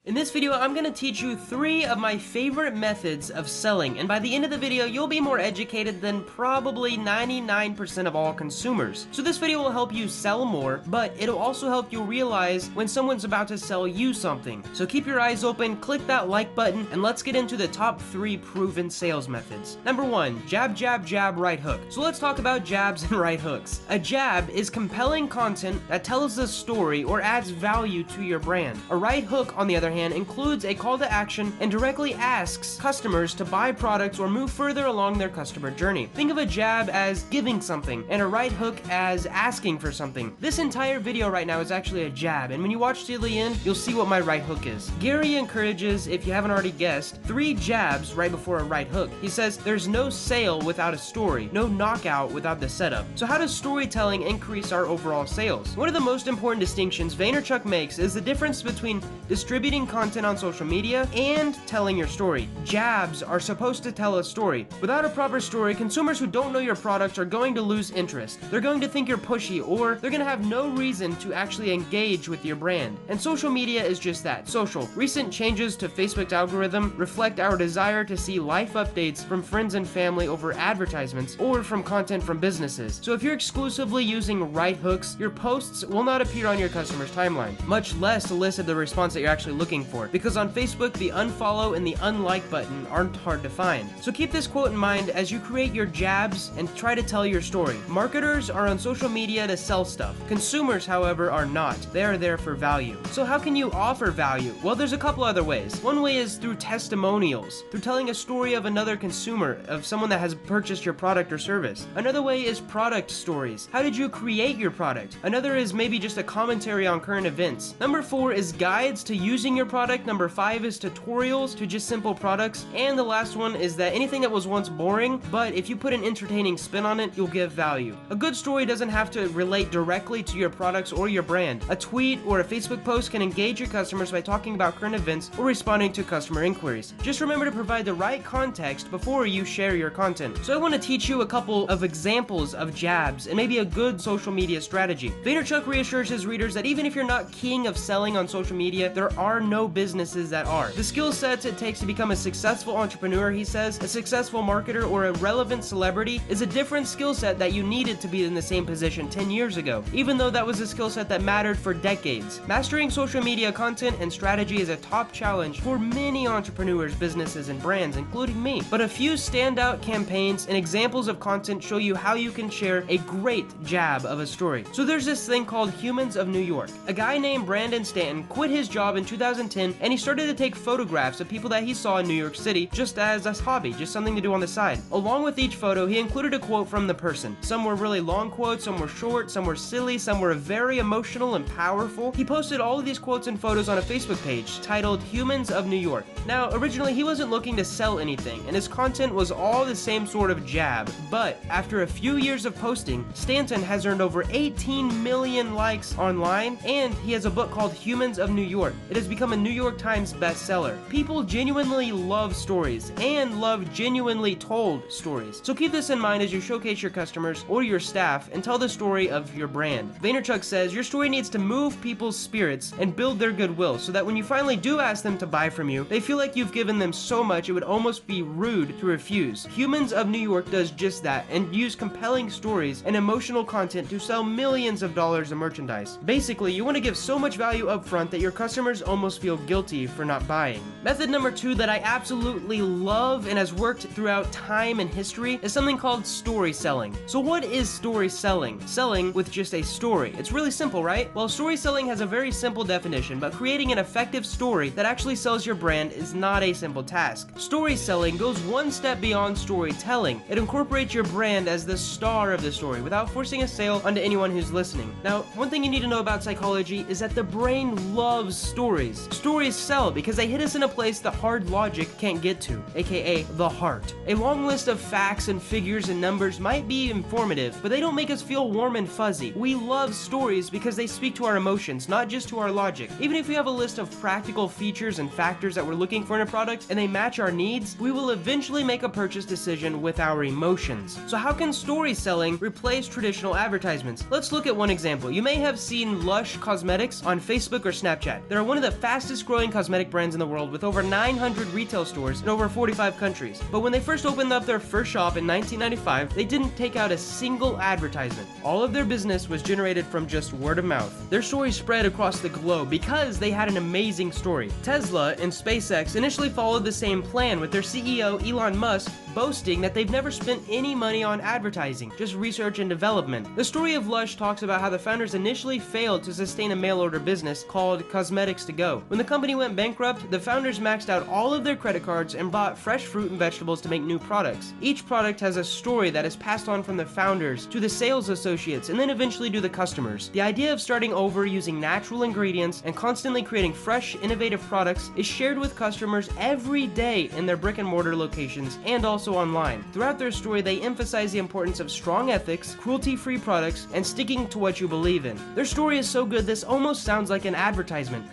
In this video, I'm going to teach you 3 of my favorite methods of selling, and by the end of the video, you'll be more educated than probably 99% of all consumers. So this video will help you sell more, but it'll also help you realize when someone's about to sell you something. So keep your eyes open, click that like button, and let's get into the top 3 proven sales methods. Number 1, jab, jab, jab, right hook. So let's talk about jabs and right hooks. A jab is compelling content that tells a story or adds value to your brand. A right hook, on the other hand, includes a call to action and directly asks customers to buy products or move further along their customer journey. Think of a jab as giving something and a right hook as asking for something. This entire video right now is actually a jab, and when you watch till the end, you'll see what my right hook is. Gary encourages, if you haven't already guessed, 3 jabs right before a right hook. He says there's no sale without a story, no knockout without the setup. So how does storytelling increase our overall sales? One of the most important distinctions Vaynerchuk makes is the difference between distributing content on social media and telling your story. Jabs are supposed to tell a story. Without a proper story, consumers who don't know your product are going to lose interest. They're going to think you're pushy, or they're going to have no reason to actually engage with your brand. And social media is just that, social. Recent changes to Facebook's algorithm reflect our desire to see life updates from friends and family over advertisements or from content from businesses. So if you're exclusively using right hooks, your posts will not appear on your customer's timeline, much less elicit the response that you're actually looking for, because on Facebook, the unfollow and the unlike button aren't hard to find. So keep this quote in mind as you create your jabs and try to tell your story. Marketers are on social media to sell stuff. Consumers, however, are not. They are there for value. So how can you offer value? Well, there's a couple other ways. One way is through testimonials, through telling a story of another consumer, of someone that has purchased your product or service. Another way is product stories. How did you create your product? Another is maybe just a commentary on current events. Number 4 is guides to using your product. Number 5 is tutorials to just simple products. And the last one is that anything that was once boring, but if you put an entertaining spin on it, you'll give value. A good story doesn't have to relate directly to your products or your brand. A tweet or a Facebook post can engage your customers by talking about current events or responding to customer inquiries. Just remember to provide the right context before you share your content. So I want to teach you a couple of examples of jabs and maybe a good social media strategy. Vaynerchuk reassures his readers that even if you're not king of selling on social media, there are no businesses that are. The skill sets it takes to become a successful entrepreneur, he says, a successful marketer, or a relevant celebrity is a different skill set that you needed to be in the same position 10 years ago, even though that was a skill set that mattered for decades. Mastering social media content and strategy is a top challenge for many entrepreneurs, businesses, and brands, including me. But a few standout campaigns and examples of content show you how you can share a great jab of a story. So there's this thing called Humans of New York. A guy named Brandon Stanton quit his job in 2010 and he started to take photographs of people that he saw in New York City just as a hobby, just something to do on the side. Along with each photo, he included a quote from the person. Some were really long quotes, some were short, some were silly, some were very emotional and powerful. He posted all of these quotes and photos on a Facebook page titled Humans of New York. Now, originally he wasn't looking to sell anything, and his content was all the same sort of jab, but after a few years of posting, Stanton has earned over 18 million likes online, and he has a book called Humans of New York. It has become a New York Times bestseller. People genuinely love stories and love genuinely told stories. So keep this in mind as you showcase your customers or your staff and tell the story of your brand. Vaynerchuk says your story needs to move people's spirits and build their goodwill so that when you finally do ask them to buy from you, they feel like you've given them so much it would almost be rude to refuse. Humans of New York does just that and use compelling stories and emotional content to sell millions of dollars of merchandise. Basically, you want to give so much value up front that your customers almost feel guilty for not buying. Method number 2 that I absolutely love and has worked throughout time and history is something called story selling. So what is story selling? Selling with just a story. It's really simple, right? Well, story selling has a very simple definition, but creating an effective story that actually sells your brand is not a simple task. Story selling goes one step beyond storytelling. It incorporates your brand as the star of the story without forcing a sale onto anyone who's listening. Now, one thing you need to know about psychology is that the brain loves stories. Stories sell because they hit us in a place that hard logic can't get to, aka the heart. A long list of facts and figures and numbers might be informative, but they don't make us feel warm and fuzzy. We love stories because they speak to our emotions, not just to our logic. Even if we have a list of practical features and factors that we're looking for in a product and they match our needs, we will eventually make a purchase decision with our emotions. So how can story selling replace traditional advertisements? Let's look at one example. You may have seen Lush Cosmetics on Facebook or Snapchat. They're one of the fastest growing cosmetic brands in the world with over 900 retail stores in over 45 countries. But when they first opened up their first shop in 1995, they didn't take out a single advertisement. All of their business was generated from just word of mouth. Their story spread across the globe because they had an amazing story. Tesla and SpaceX initially followed the same plan, with their CEO Elon Musk boasting that they've never spent any money on advertising, just research and development. The story of Lush talks about how the founders initially failed to sustain a mail order business called Cosmetics to Go. When the company went bankrupt, the founders maxed out all of their credit cards and bought fresh fruit and vegetables to make new products. Each product has a story that is passed on from the founders to the sales associates and then eventually to the customers. The idea of starting over using natural ingredients and constantly creating fresh, innovative products is shared with customers every day in their brick and mortar locations and also online. Throughout their story, they emphasize the importance of strong ethics, cruelty-free products, and sticking to what you believe in. Their story is so good this almost sounds like an advertisement.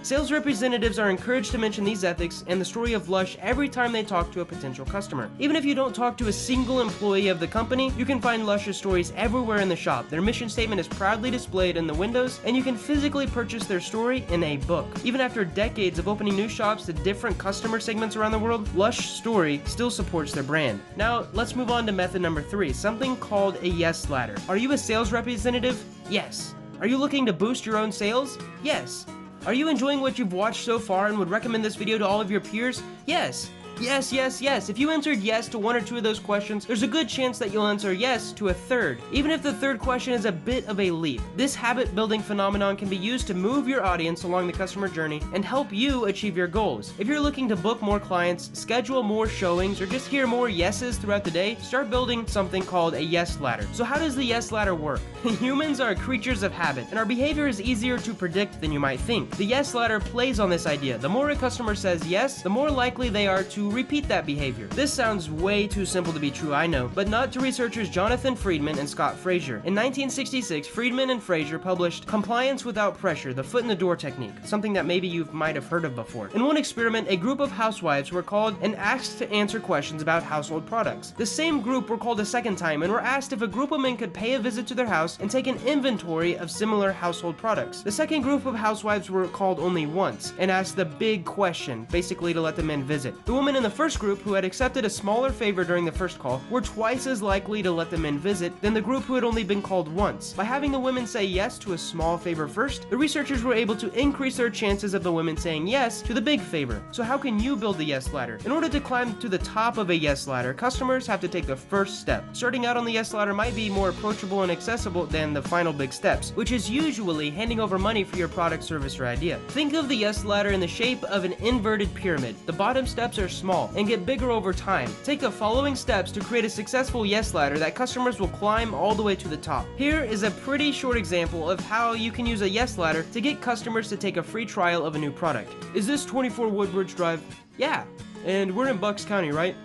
Sales representatives are encouraged to mention these ethics and the story of Lush every time they talk to a potential customer. Even if you don't talk to a single employee of the company, you can find Lush's stories everywhere in the shop. Their mission statement is proudly displayed in the windows, and you can physically purchase their story in a book. Even after decades of opening new shops to different customer segments around the world, Lush's story still supports their brand. Now, let's move on to method number 3, something called a yes ladder. Are you a sales representative? Yes. Are you looking to boost your own sales? Yes. Are you enjoying what you've watched so far and would recommend this video to all of your peers? Yes. Yes, yes, yes. If you answered yes to 1 or 2 of those questions, there's a good chance that you'll answer yes to a third, even if the third question is a bit of a leap. This habit-building phenomenon can be used to move your audience along the customer journey and help you achieve your goals. If you're looking to book more clients, schedule more showings, or just hear more yeses throughout the day, start building something called a yes ladder. So how does the yes ladder work? Humans are creatures of habit, and our behavior is easier to predict than you might think. The yes ladder plays on this idea. The more a customer says yes, the more likely they are to repeat that behavior. This sounds way too simple to be true, I know, but not to researchers Jonathan Friedman and Scott Fraser. In 1966, Friedman and Fraser published Compliance Without Pressure, the foot in the door technique, something that maybe you might have heard of before. In one experiment, a group of housewives were called and asked to answer questions about household products. The same group were called a second time and were asked if a group of men could pay a visit to their house and take an inventory of similar household products. The second group of housewives were called only once and asked the big question, basically to let the men visit. The woman in the first group who had accepted a smaller favor during the first call were twice as likely to let the men visit than the group who had only been called once. By having the women say yes to a small favor first, the researchers were able to increase their chances of the women saying yes to the big favor. So how can you build the yes ladder? In order to climb to the top of a yes ladder, customers have to take the first step. Starting out on the yes ladder might be more approachable and accessible than the final big steps, which is usually handing over money for your product, service, or idea. Think of the yes ladder in the shape of an inverted pyramid. The bottom steps are small and get bigger over time. Take the following steps to create a successful yes ladder that customers will climb all the way to the top. Here is a pretty short example of how you can use a yes ladder to get customers to take a free trial of a new product. Is this 24 Woodbridge Drive? Yeah. And we're in Bucks County, right?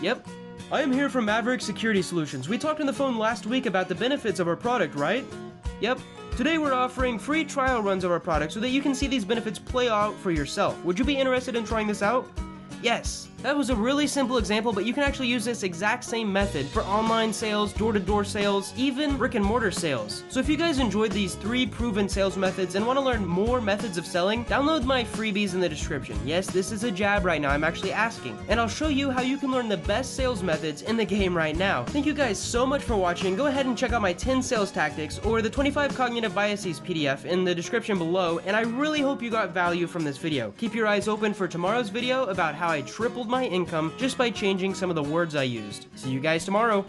Yep. I am here from Maverick Security Solutions. We talked on the phone last week about the benefits of our product, right? Yep. Today we're offering free trial runs of our product so that you can see these benefits play out for yourself. Would you be interested in trying this out? Yes. That was a really simple example, but you can actually use this exact same method for online sales, door-to-door sales, even brick-and-mortar sales. So if you guys enjoyed these 3 proven sales methods and want to learn more methods of selling, download my freebies in the description. Yes, this is a jab right now, I'm actually asking. And I'll show you how you can learn the best sales methods in the game right now. Thank you guys so much for watching. Go ahead and check out my 10 sales tactics or the 25 cognitive biases PDF in the description below, and I really hope you got value from this video. Keep your eyes open for tomorrow's video about how I tripled my income just by changing some of the words I used. See you guys tomorrow.